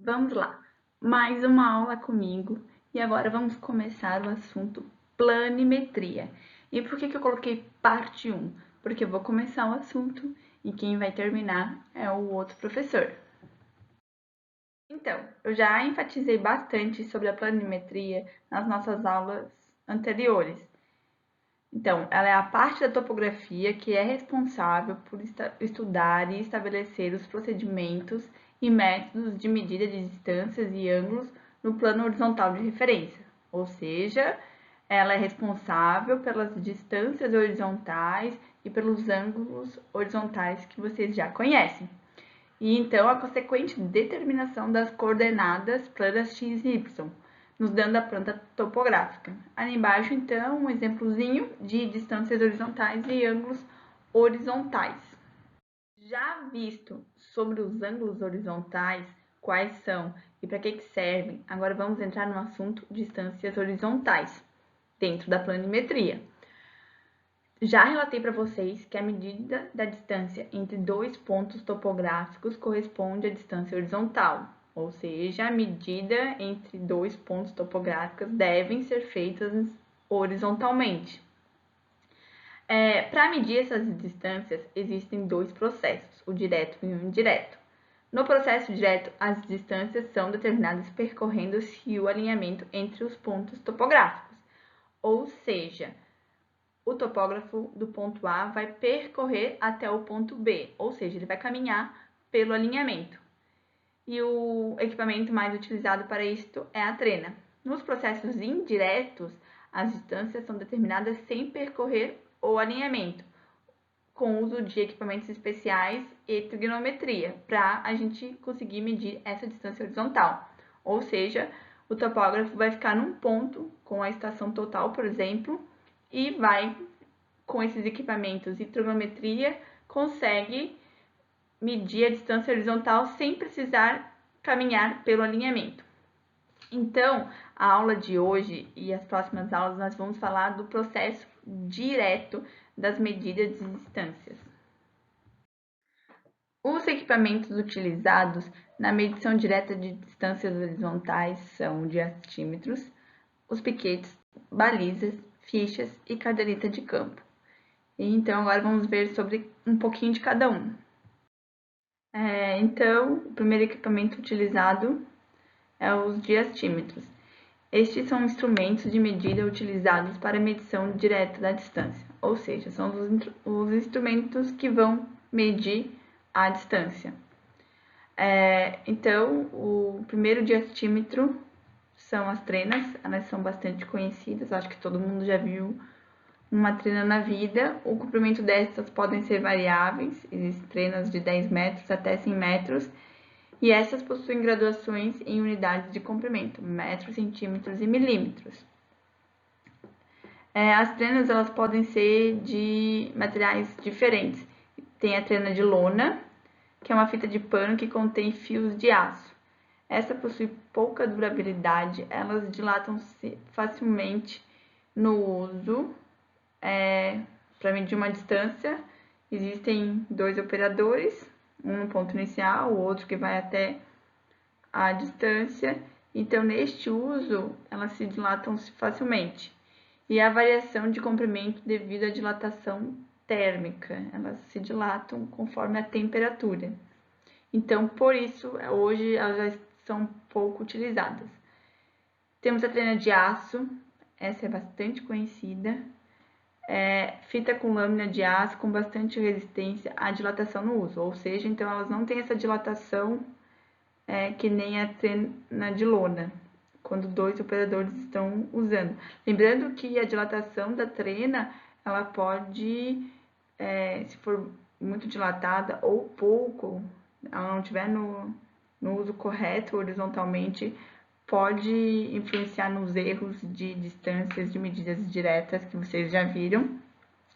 Vamos lá, mais uma aula comigo e agora vamos começar o assunto planimetria. E por que eu coloquei parte 1? Porque eu vou começar o assunto e quem vai terminar é o outro professor. Então, eu já enfatizei bastante sobre a planimetria nas nossas aulas anteriores. Então, ela é a parte da topografia que é responsável por estudar e estabelecer os procedimentos e métodos de medida de distâncias e ângulos no plano horizontal de referência, ou seja, ela é responsável pelas distâncias horizontais e pelos ângulos horizontais que vocês já conhecem. E então a consequente determinação das coordenadas planas x e y, nos dando a planta topográfica. Ali embaixo, então, um exemplozinho de distâncias horizontais e ângulos horizontais. Já visto sobre os ângulos horizontais, quais são e para que servem, agora vamos entrar no assunto distâncias horizontais, dentro da planimetria. Já relatei para vocês que a medida da distância entre dois pontos topográficos corresponde à distância horizontal, ou seja, a medida entre dois pontos topográficos devem ser feitas horizontalmente. Para medir essas distâncias, existem dois processos, o direto e o indireto. No processo direto, as distâncias são determinadas percorrendo-se o alinhamento entre os pontos topográficos, ou seja, o topógrafo do ponto A vai percorrer até o ponto B, ou seja, ele vai caminhar pelo alinhamento. E o equipamento mais utilizado para isto é a trena. Nos processos indiretos, as distâncias são determinadas sem percorrer o alinhamento, com o uso de equipamentos especiais e trigonometria, para a gente conseguir medir essa distância horizontal. Ou seja, o topógrafo vai ficar num ponto com a estação total, por exemplo, e vai, com esses equipamentos e trigonometria, consegue medir a distância horizontal sem precisar caminhar pelo alinhamento. Então, a aula de hoje e as próximas aulas nós vamos falar do processo direto das medidas de distâncias. Os equipamentos utilizados na medição direta de distâncias horizontais são diastímetros, os piquetes, balizas, fichas e caderneta de campo. Então, agora vamos ver sobre um pouquinho de cada um. Então, o primeiro equipamento utilizado é os diastímetros. Estes são instrumentos de medida utilizados para medição direta da distância, ou seja, são os instrumentos que vão medir a distância. Então, o primeiro diastímetro são as trenas, elas são bastante conhecidas, acho que todo mundo já viu uma trena na vida. O comprimento destas podem ser variáveis, existem trenas de 10 metros até 100 metros, e essas possuem graduações em unidades de comprimento, metros, centímetros e milímetros. As trenas elas podem ser de materiais diferentes. Tem a trena de lona, que é uma fita de pano que contém fios de aço. Essa possui pouca durabilidade, elas dilatam-se facilmente no uso. Para medir uma distância, existem dois operadores, um no ponto inicial, o outro que vai até a distância. Então, neste uso, elas se dilatam facilmente. E a variação de comprimento devido à dilatação térmica, elas se dilatam conforme a temperatura. Então, por isso, hoje elas já são pouco utilizadas. Temos a trena de aço, essa é bastante conhecida. Fita com lâmina de aço com bastante resistência à dilatação no uso, ou seja, então elas não têm essa dilatação que nem a trena de lona, quando dois operadores estão usando. Lembrando que a dilatação da trena, ela pode, se for muito dilatada ou pouco, ela não estiver no uso correto horizontalmente, pode influenciar nos erros de distâncias de medidas diretas que vocês já viram.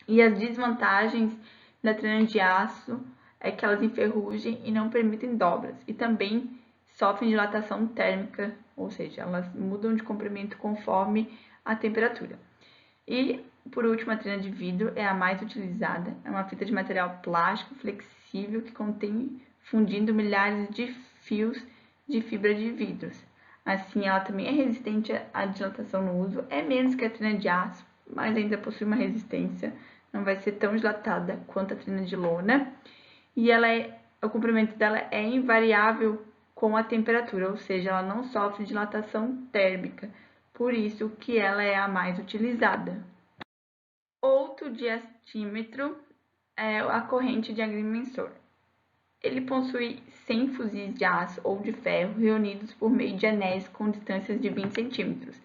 E as desvantagens da trena de aço é que elas enferrugem e não permitem dobras, e também sofrem dilatação térmica, ou seja, elas mudam de comprimento conforme a temperatura. E, por último, a trena de vidro é a mais utilizada, é uma fita de material plástico flexível que contém fundindo milhares de fios de fibra de vidros. Assim, ela também é resistente à dilatação no uso, é menos que a trina de aço, mas ainda possui uma resistência, não vai ser tão dilatada quanto a trina de lona. E o comprimento dela é invariável com a temperatura, ou seja, ela não sofre dilatação térmica, por isso que ela é a mais utilizada. Outro diastímetro é a corrente de agrimensor. Ele possui 100 fuzis de aço ou de ferro reunidos por meio de anéis com distâncias de 20 centímetros.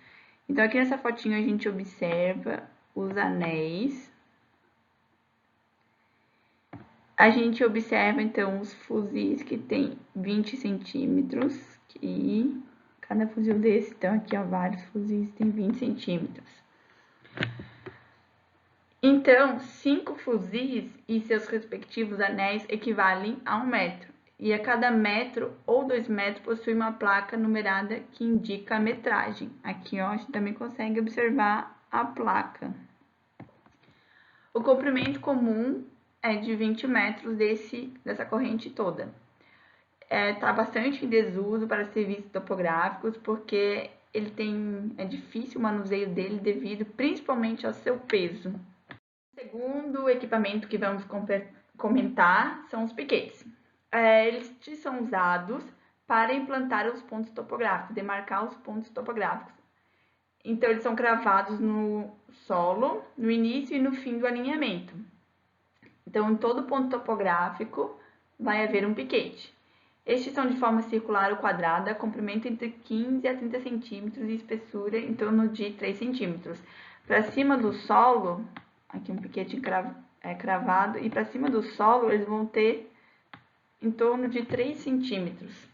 Então, aqui nessa fotinho a gente observa os anéis. A gente observa, então, os fuzis que tem 20 centímetros. E cada fuzil desse, então, aqui, ó, vários fuzis tem 20 centímetros. Então, 5 fuzis e seus respectivos anéis equivalem a 1 metro. E a cada metro ou 2 metros possui uma placa numerada que indica a metragem. Aqui, ó, a gente também consegue observar a placa. O comprimento comum é de 20 metros dessa corrente toda. Tá bastante em desuso para serviços topográficos, porque é difícil o manuseio dele devido principalmente ao seu peso. O segundo equipamento que vamos comentar são os piquetes. Eles são usados para implantar os pontos topográficos, demarcar os pontos topográficos. Então, eles são cravados no solo, no início e no fim do alinhamento. Então, em todo ponto topográfico vai haver um piquete. Estes são de forma circular ou quadrada, comprimento entre 15 a 30 centímetros e espessura em torno de 3 centímetros. Para cima do solo, aqui um piquete cravado, e para cima do solo eles vão ter em torno de 3 centímetros.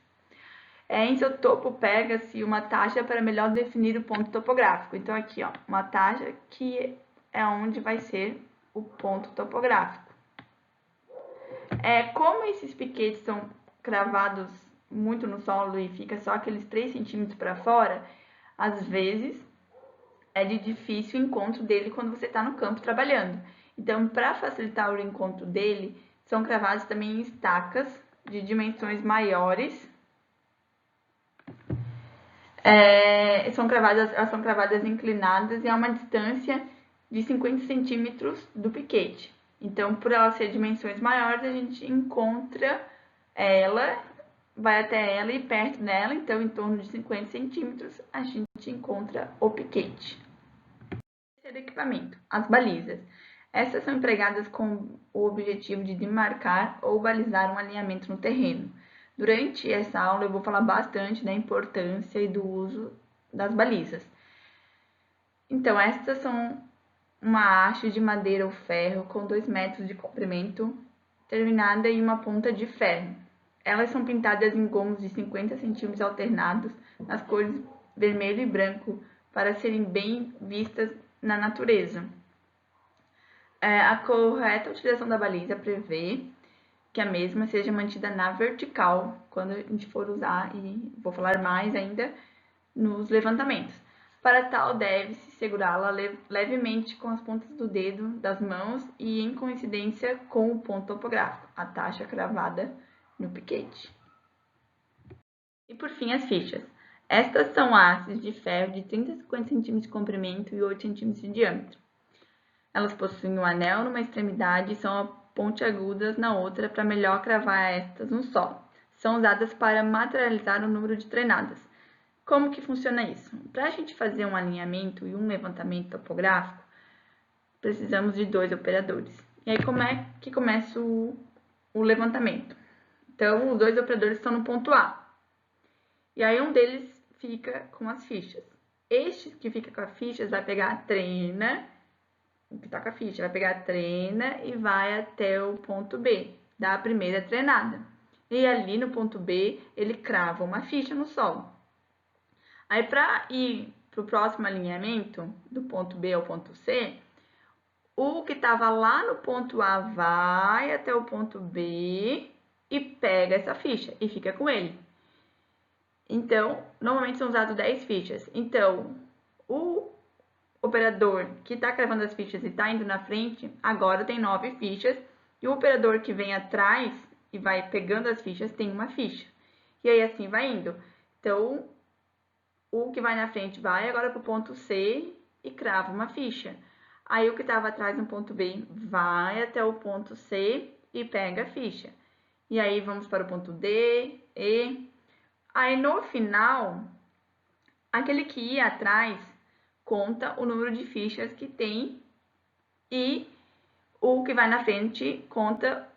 Em seu topo pega-se uma taxa para melhor definir o ponto topográfico. Então, aqui, ó, uma taxa que é onde vai ser o ponto topográfico. Como esses piquetes são cravados muito no solo e fica só aqueles 3 centímetros para fora, às vezes é de difícil encontro dele quando você está no campo trabalhando. Então, para facilitar o encontro dele, são cravados também estacas de dimensões maiores. Elas são cravadas inclinadas e a uma distância de 50 centímetros do piquete. Então, por ela ser dimensões maiores, a gente encontra ela, vai até ela e perto dela, então em torno de 50 centímetros, a gente encontra o piquete. Terceiro equipamento, as balizas. Essas são empregadas com o objetivo de demarcar ou balizar um alinhamento no terreno. Durante essa aula eu vou falar bastante da importância e do uso das balizas. Então, estas são uma haste de madeira ou ferro com 2 metros de comprimento, terminada em uma ponta de ferro. Elas são pintadas em gomos de 50 centímetros alternados nas cores vermelho e branco para serem bem vistas na natureza. A correta utilização da baliza prevê que a mesma seja mantida na vertical quando a gente for usar, e vou falar mais ainda nos levantamentos. Para tal, deve-se segurá-la levemente com as pontas do dedo das mãos e em coincidência com o ponto topográfico, a taxa cravada no piquete. E por fim, as fichas. Estas são hastes de ferro de 30 a 50 cm de comprimento e 8 cm de diâmetro. Elas possuem um anel numa extremidade e são pontiagudas na outra para melhor cravar estas no solo. São usadas para materializar o número de treinadas. Como que funciona isso? Para a gente fazer um alinhamento e um levantamento topográfico, precisamos de 2 operadores. E aí, como é que começa o levantamento? Então, os 2 operadores estão no ponto A. E aí, um deles fica com as fichas. Este que fica com as fichas vai pegar a trena, que tá com a ficha, vai pegar a trena e vai até o ponto B, da primeira treinada. E ali no ponto B, ele crava uma ficha no solo. Aí, para ir para o próximo alinhamento, do ponto B ao ponto C, o que estava lá no ponto A vai até o ponto B e pega essa ficha e fica com ele. Então, normalmente são usadas 10 fichas. Então, o operador que está cravando as fichas e está indo na frente, agora tem 9 fichas. E o operador que vem atrás e vai pegando as fichas tem uma ficha. E aí assim vai indo. Então, o que vai na frente vai agora para o ponto C e crava uma ficha. Aí o que estava atrás no ponto B vai até o ponto C e pega a ficha. E aí vamos para o ponto D, E. Aí no final, aquele que ia atrás conta o número de fichas que tem e o que vai na frente conta,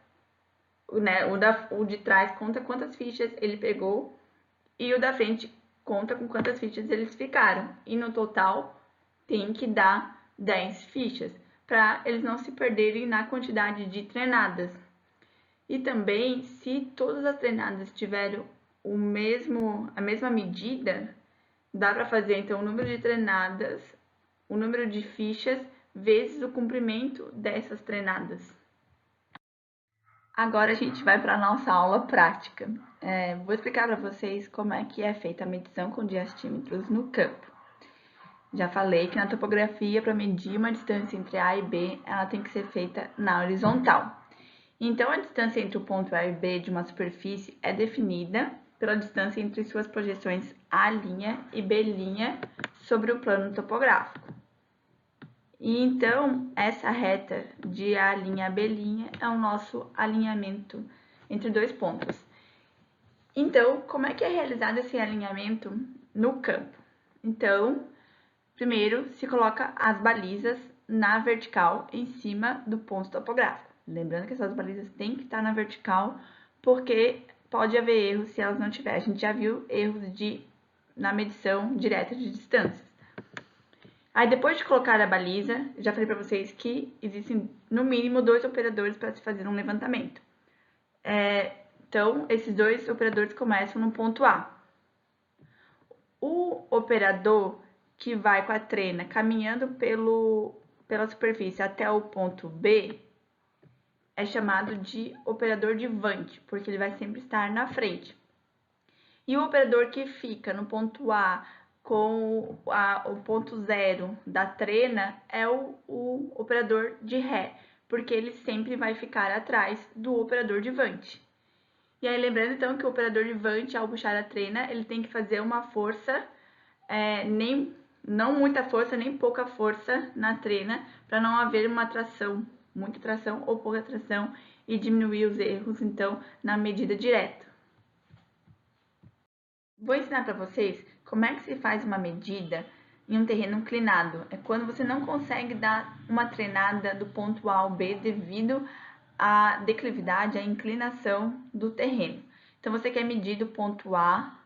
né, o de trás conta quantas fichas ele pegou e o da frente conta com quantas fichas eles ficaram. E no total tem que dar 10 fichas para eles não se perderem na quantidade de treinadas. E também, se todas as treinadas tiverem a mesma medida, dá para fazer então o número de treinadas, o número de fichas vezes o comprimento dessas treinadas. Agora a gente vai para a nossa aula prática. Vou explicar para vocês como é que é feita a medição com diastímetros no campo. Já falei que na topografia, para medir uma distância entre A e B, ela tem que ser feita na horizontal. Então, a distância entre o ponto A e B de uma superfície é definida pela distância entre suas projeções A' e B' sobre o plano topográfico. E então, essa reta de A' a B' é o nosso alinhamento entre dois pontos. Então, como é que é realizado esse alinhamento no campo? Então, primeiro se coloca as balizas na vertical em cima do ponto topográfico. Lembrando que essas balizas têm que estar na vertical, porque pode haver erros se elas não tiverem. A gente já viu erros na medição direta de distâncias. Aí depois de colocar a baliza, já falei para vocês que existem no mínimo 2 operadores para se fazer um levantamento. Então, esses 2 operadores começam no ponto A. O operador que vai com a trena caminhando pela superfície até o ponto B é chamado de operador de vante, porque ele vai sempre estar na frente. E o operador que fica no ponto A com o ponto 0 da trena é o operador de ré, porque ele sempre vai ficar atrás do operador de vante. E aí, lembrando então que o operador de vante, ao puxar a trena, ele tem que fazer uma força, não muita força, nem pouca força na trena, para não haver uma tração, muita tração ou pouca tração, e diminuir os erros, então, na medida direta. Vou ensinar para vocês como é que se faz uma medida em um terreno inclinado. É quando você não consegue dar uma treinada do ponto A ao B devido à declividade, à inclinação do terreno. Então, você quer medir do ponto A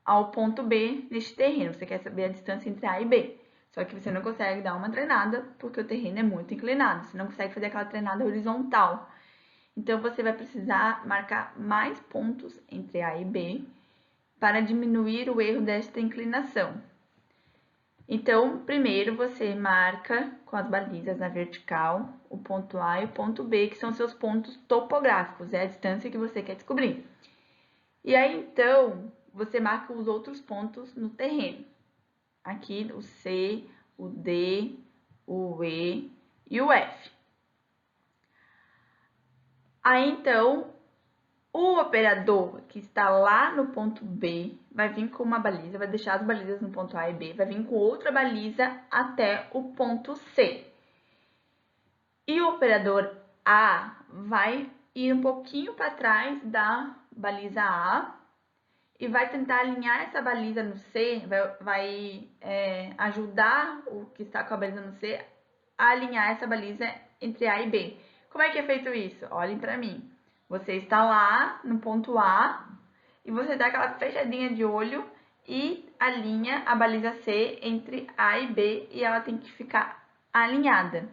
ao ponto B neste terreno. Você quer saber a distância entre A e B. Só que você não consegue dar uma treinada porque o terreno é muito inclinado. Você não consegue fazer aquela treinada horizontal. Então, você vai precisar marcar mais pontos entre A e B para diminuir o erro desta inclinação. Então, primeiro você marca com as balizas na vertical o ponto A e o ponto B, que são seus pontos topográficos, é a distância que você quer descobrir. E aí, então, você marca os outros pontos no terreno. Aqui o C, o D, o E e o F. Aí, então, o operador que está lá no ponto B vai vir com uma baliza, vai deixar as balizas no ponto A e B, vai vir com outra baliza até o ponto C. E o operador A vai ir um pouquinho para trás da baliza A e vai tentar alinhar essa baliza no C, vai ajudar o que está com a baliza no C a alinhar essa baliza entre A e B. Como é que é feito isso? Olhem para mim. Você está lá no ponto A e você dá aquela fechadinha de olho e alinha a baliza C entre A e B e ela tem que ficar alinhada.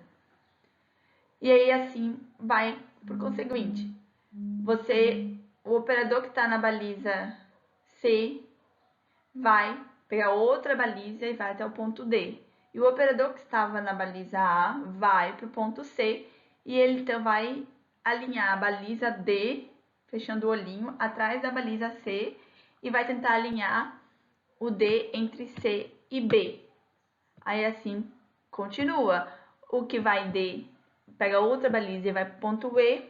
E aí assim vai por conseguinte. O operador que está na baliza C vai pegar outra baliza e vai até o ponto D. E o operador que estava na baliza A vai para o ponto C e ele então vai alinhar a baliza D, fechando o olhinho, atrás da baliza C e vai tentar alinhar o D entre C e B. Aí assim continua. O que vai D pega outra baliza e vai para o ponto E.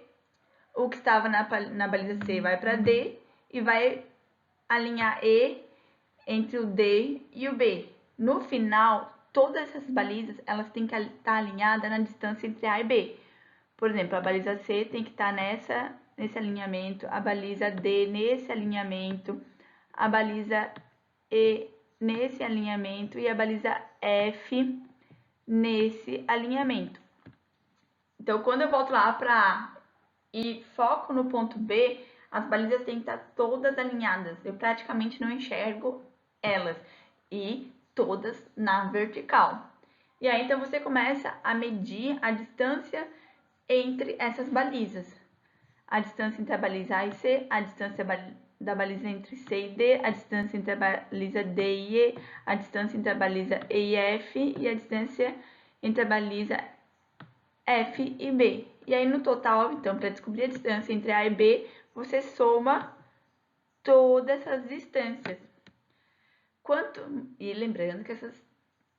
O que estava na baliza C vai para D e vai a linha E entre o D e o B. No final, todas essas balizas elas têm que estar alinhadas na distância entre A e B. Por exemplo, a baliza C tem que estar nesse alinhamento, a baliza D nesse alinhamento, a baliza E nesse alinhamento e a baliza F nesse alinhamento. Então, quando eu volto lá para A e foco no ponto B, as balizas têm que estar todas alinhadas. Eu praticamente não enxergo elas e todas na vertical. E aí, então, você começa a medir a distância entre essas balizas. A distância entre a baliza A e C, a distância da baliza entre C e D, a distância entre a baliza D e E, a distância entre a baliza E e F e a distância entre a baliza F e B. E aí no total, então, para descobrir a distância entre A e B, você soma todas essas distâncias. E lembrando que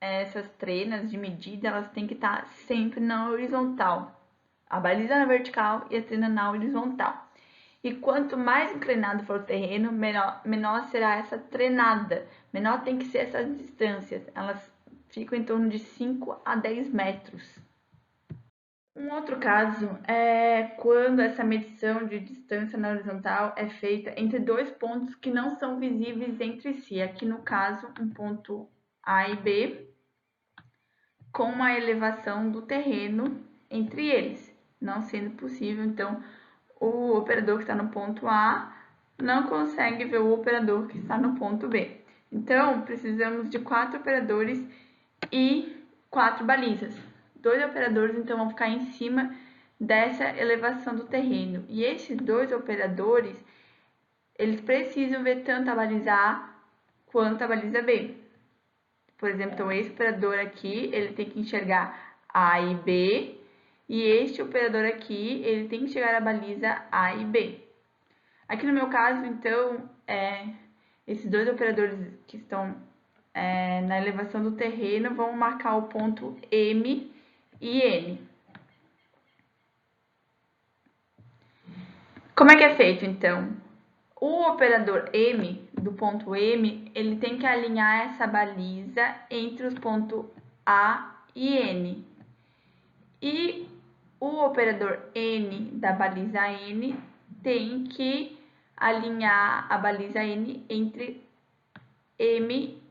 essas trenas de medida, elas têm que estar sempre na horizontal. A baliza na vertical e a trena na horizontal. E quanto mais inclinado for o terreno, menor será essa trenada. Menor tem que ser essas distâncias. Elas ficam em torno de 5 a 10 metros. Um outro caso é quando essa medição de distância na horizontal é feita entre dois pontos que não são visíveis entre si. Aqui no caso, um ponto A e B, com uma elevação do terreno entre eles, não sendo possível, então, o operador que está no ponto A não consegue ver o operador que está no ponto B. Então, precisamos de 4 operadores e 4 balizas. 2 operadores, então, vão ficar em cima dessa elevação do terreno. E esses 2 operadores, eles precisam ver tanto a baliza A quanto a baliza B. Por exemplo, então, esse operador aqui, ele tem que enxergar A e B, e este operador aqui, ele tem que enxergar a baliza A e B. Aqui no meu caso, então, esses 2 operadores que estão na elevação do terreno vão marcar o ponto M e N. Como é que é feito, então? O operador M, do ponto M, ele tem que alinhar essa baliza entre os pontos A e N. E o operador N da baliza N tem que alinhar a baliza N entre M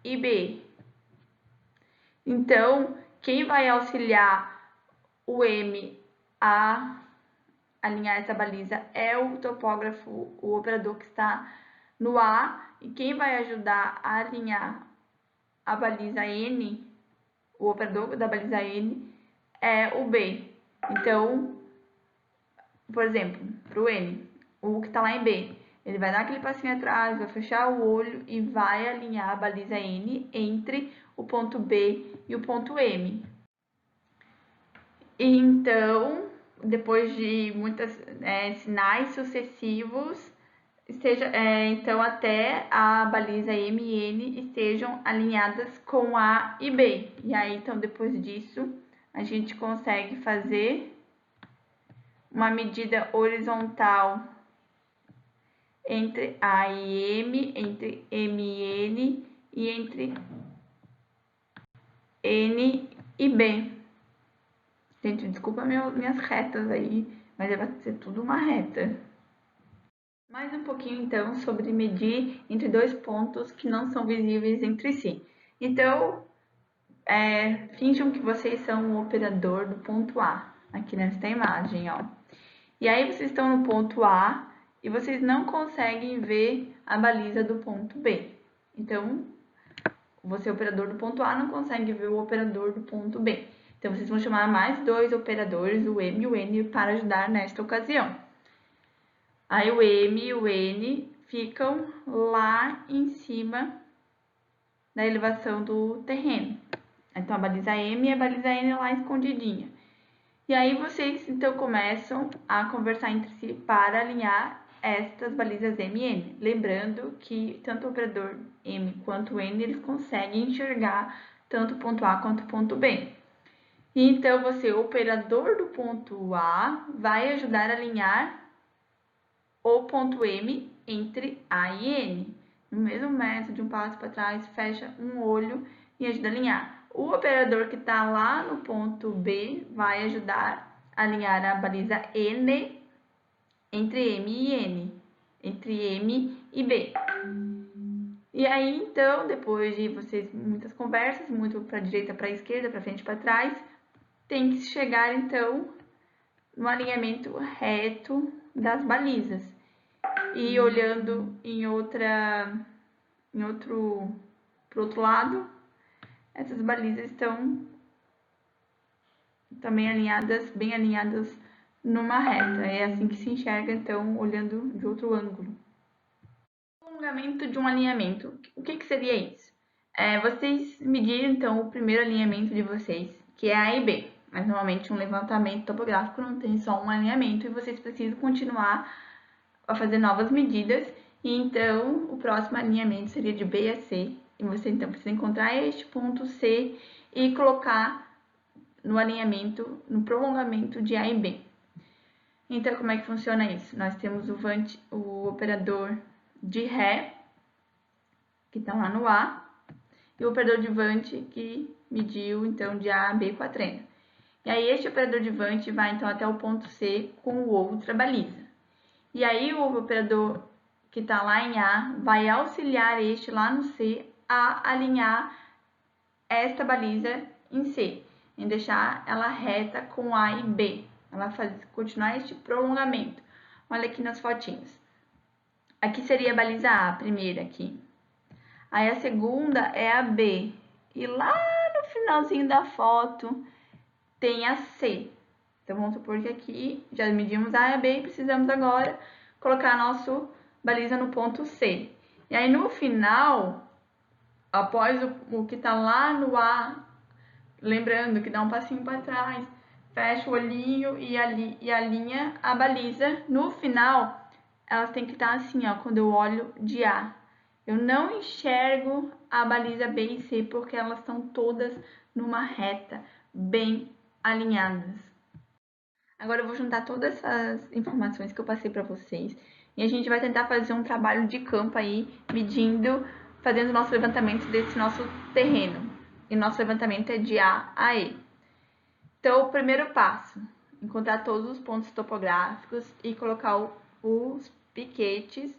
e B. Então, quem vai auxiliar o M a alinhar essa baliza é o topógrafo, o operador que está no A, e quem vai ajudar a alinhar a baliza N, o operador da baliza N, é o B. Então, por exemplo, para o N, o que está lá em B, ele vai dar aquele passinho atrás, vai fechar o olho e vai alinhar a baliza N entre o ponto B e o ponto M. Então, depois de muitos sinais sucessivos, então até a baliza M e N estejam alinhadas com A e B. E aí, então, depois disso, a gente consegue fazer uma medida horizontal entre A e M, entre M e N e entre N e B. Gente, desculpa minhas retas aí, mas vai ser tudo uma reta. Mais um pouquinho, então, sobre medir entre 2 pontos que não são visíveis entre si. Então, finjam que vocês são o operador do ponto A, aqui nesta imagem, ó. E aí, vocês estão no ponto A e vocês não conseguem ver a baliza do ponto B. Então, você, operador do ponto A, não consegue ver o operador do ponto B. Então, vocês vão chamar mais 2 operadores, o M e o N, para ajudar nesta ocasião. Aí, o M e o N ficam lá em cima da elevação do terreno. Então, a baliza M e a baliza N lá escondidinha. E aí, vocês, então, começam a conversar entre si para alinhar estas balizas M e N. Lembrando que tanto o operador M quanto o N, eles conseguem enxergar tanto o ponto A quanto o ponto B. E então, você, o operador do ponto A, vai ajudar a alinhar o ponto M entre A e N. No mesmo método, de um passo para trás, fecha um olho e ajuda a alinhar. O operador que está lá no ponto B vai ajudar a alinhar a baliza N entre M e N, entre M e B. E aí, então, depois de vocês muitas conversas, muito para a direita, para a esquerda, para frente, para trás, tem que chegar então no alinhamento reto das balizas. E olhando pro outro lado, essas balizas estão também alinhadas, bem alinhadas numa reta. É assim que se enxerga, então, olhando de outro ângulo. Prolongamento de um alinhamento. O que seria isso? Vocês mediram, então, o primeiro alinhamento de vocês, que é A e B. Mas, normalmente, um levantamento topográfico não tem só um alinhamento e vocês precisam continuar a fazer novas medidas. E, então, o próximo alinhamento seria de B a C. E você, então, precisa encontrar este ponto C e colocar no alinhamento, no prolongamento de A e B. Então, como é que funciona isso? Nós temos o operador de Ré, que está lá no A, e o operador de Vante, que mediu, então, de A a B com a trena. E aí, este operador de Vante vai, então, até o ponto C com o outra baliza. E aí, o operador que está lá em A vai auxiliar este lá no C a alinhar esta baliza em C, em deixar ela reta com A e B. Ela vai continuar este prolongamento. Olha aqui nas fotinhos. Aqui seria a baliza A, a primeira aqui. Aí a segunda é a B. E lá no finalzinho da foto tem a C. Então, vamos supor que aqui já medimos A e a B e precisamos agora colocar a nossa baliza no ponto C. E aí, no final, após o que está lá no A, lembrando que dá um passinho para trás, fecha o olhinho e alinha a baliza. No final, elas têm que estar assim, ó, quando eu olho de A. Eu não enxergo a baliza B e C porque elas estão todas numa reta, bem alinhadas. Agora eu vou juntar todas essas informações que eu passei para vocês e a gente vai tentar fazer um trabalho de campo aí, medindo, fazendo o nosso levantamento desse nosso terreno. E nosso levantamento é de A a E. Então, o primeiro passo, encontrar todos os pontos topográficos e colocar os piquetes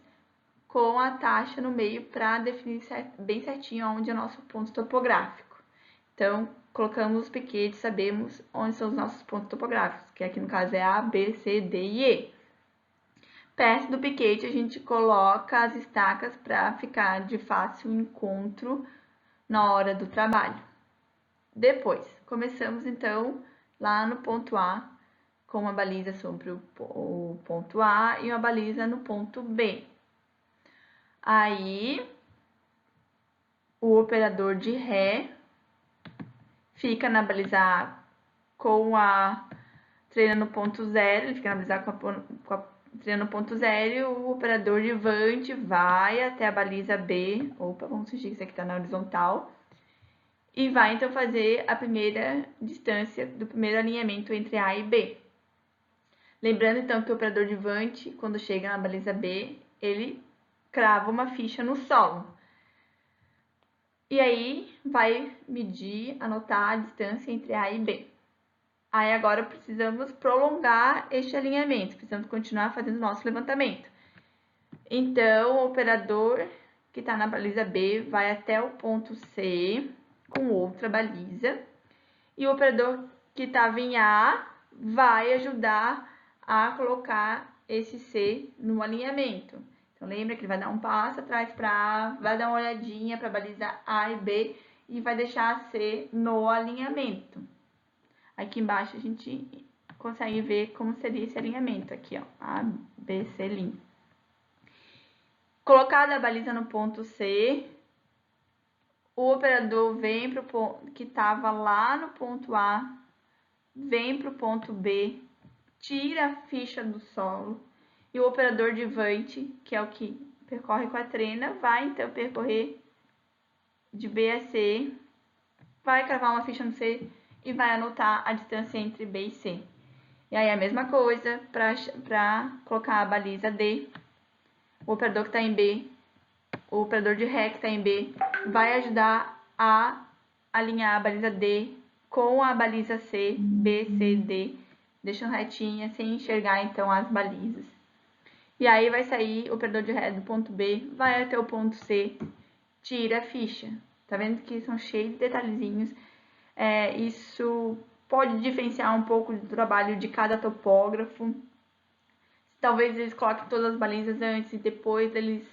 com a taxa no meio para definir bem certinho onde é o nosso ponto topográfico. Então, colocamos os piquetes, sabemos onde são os nossos pontos topográficos, que aqui no caso é A, B, C, D e E. Perto do piquete, a gente coloca as estacas para ficar de fácil encontro na hora do trabalho. Depois, começamos então lá no ponto A, com uma baliza sobre o ponto A e uma baliza no ponto B. Aí, o operador de Ré fica na baliza A com a trena no ponto zero, ele fica na baliza A com a trena no ponto zero, e o operador de Vante vai até a baliza B, opa, vamos fingir que isso aqui está na horizontal, e vai então fazer a primeira distância do primeiro alinhamento entre A e B. Lembrando então que o operador de Vante, quando chega na baliza B, ele crava uma ficha no solo. E aí vai medir, anotar a distância entre A e B. Aí agora precisamos prolongar este alinhamento, precisamos continuar fazendo nosso levantamento. Então, o operador que está na baliza B vai até o ponto C com outra baliza. E o operador que estava em A vai ajudar a colocar esse C no alinhamento. Então, lembra que ele vai dar um passo atrás para A, vai dar uma olhadinha para a baliza A e B e vai deixar a C no alinhamento. Aqui embaixo a gente consegue ver como seria esse alinhamento aqui, ó, A, B, C, Lim. Colocada a baliza no ponto C, o operador vem para o ponto que estava lá no ponto A, vem para o ponto B, tira a ficha do solo e o operador de Vante, que é o que percorre com a trena, vai então percorrer de B a C, vai cravar uma ficha no C e vai anotar a distância entre B e C. E aí a mesma coisa para colocar a baliza D. o operador que está em B, o operador de Ré que está em B, vai ajudar a alinhar a baliza D com a baliza C, B, C, D, deixando retinha, sem enxergar então as balizas. E aí vai sair o operador de Ré do ponto B, vai até o ponto C, tira a ficha. Tá vendo que são cheios de detalhezinhos. Isso pode diferenciar um pouco do trabalho de cada topógrafo. Talvez eles coloquem todas as balizas antes e depois eles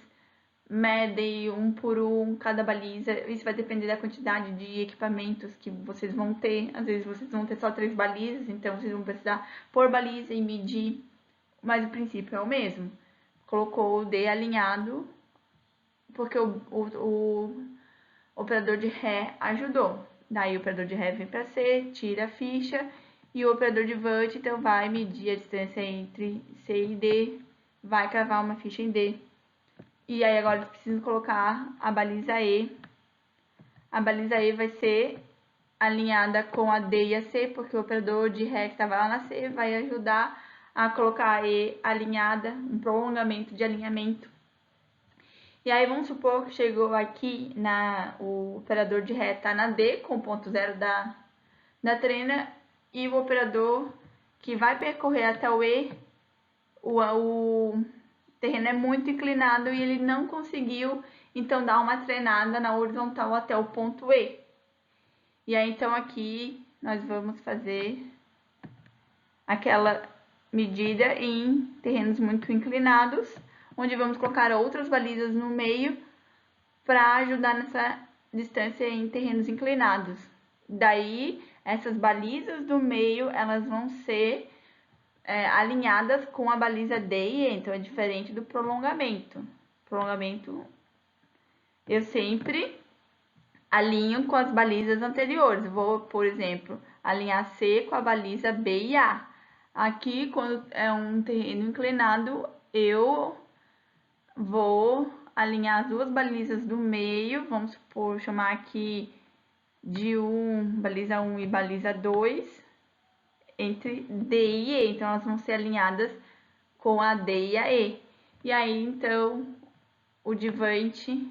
medem um por um cada baliza. Isso vai depender da quantidade de equipamentos que vocês vão ter. Às vezes vocês vão ter só 3 balizas, então vocês vão precisar pôr baliza e medir. Mas o princípio é o mesmo. Colocou o D alinhado, porque o operador de Ré ajudou. Daí o operador de Ré vem para C, tira a ficha, e o operador de Vert então vai medir a distância entre C e D, vai cravar uma ficha em D. E aí agora eles precisam colocar a baliza E. A baliza E vai ser alinhada com a D e a C, porque o operador de Ré que estava lá na C vai ajudar a colocar a E alinhada, um prolongamento de alinhamento. E aí vamos supor que chegou aqui, o operador de Ré está na D, com o ponto zero da trena, e o operador que vai percorrer até o E, o terreno é muito inclinado e ele não conseguiu, então, dar uma treinada na horizontal até o ponto E. E aí, então, aqui nós vamos fazer aquela medida em terrenos muito inclinados, onde vamos colocar outras balizas no meio para ajudar nessa distância em terrenos inclinados. Daí, essas balizas do meio, elas vão ser alinhadas com a baliza D e E, então é diferente do prolongamento. Prolongamento, eu sempre alinho com as balizas anteriores. Vou, por exemplo, alinhar C com a baliza B e A. Aqui, quando é um terreno inclinado, eu vou alinhar as duas balizas do meio, vamos supor, chamar aqui de baliza 1 e baliza 2, entre D e E. Então, elas vão ser alinhadas com a D e a E. E aí, então, o divante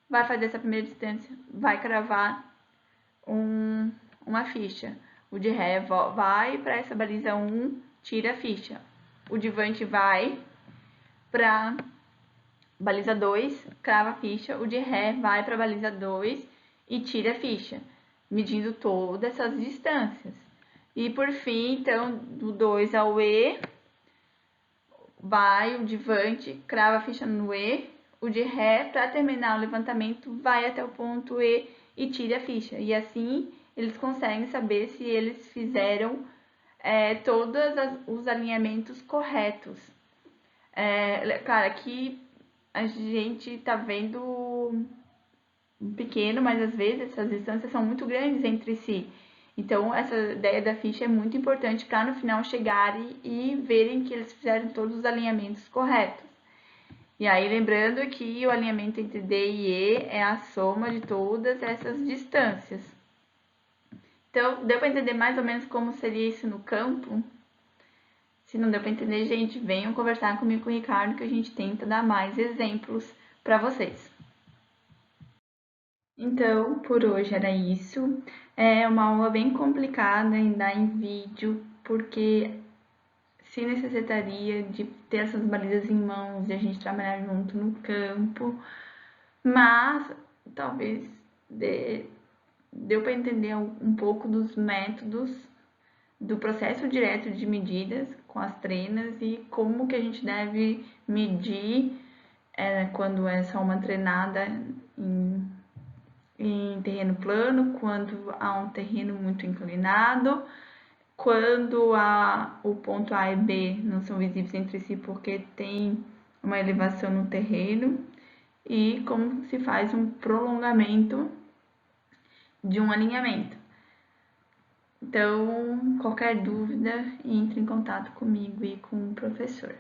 vai fazer essa primeira distância, vai cravar uma ficha. O de Ré vai para essa baliza 1, tira a ficha. O divante vai para baliza 2, crava a ficha. O de Ré vai para baliza 2 e tira a ficha, medindo todas essas distâncias. E por fim, então, do 2 ao E, vai o divante, crava a ficha no E. O de Ré, para terminar o levantamento, vai até o ponto E e tira a ficha. E assim eles conseguem saber se eles fizeram todos os alinhamentos corretos. Claro, aqui a gente tá vendo pequeno, mas às vezes essas distâncias são muito grandes entre si. Então, essa ideia da ficha é muito importante para no final chegarem e verem que eles fizeram todos os alinhamentos corretos. E aí, lembrando que o alinhamento entre D e E é a soma de todas essas distâncias. Então, deu para entender mais ou menos como seria isso no campo? Se não deu para entender, gente, venham conversar comigo com o Ricardo que a gente tenta dar mais exemplos para vocês. Então, por hoje era isso. É uma aula bem complicada em dar em vídeo, porque se necessitaria de ter essas balizas em mãos e a gente trabalhar junto no campo, mas talvez deu para entender um pouco dos métodos do processo direto de medidas com as trenas e como que a gente deve medir quando é só uma treinada em terreno plano, quando há um terreno muito inclinado, quando o ponto A e B não são visíveis entre si porque tem uma elevação no terreno, e como se faz um prolongamento de um alinhamento. Então, qualquer dúvida, entre em contato comigo e com o professor.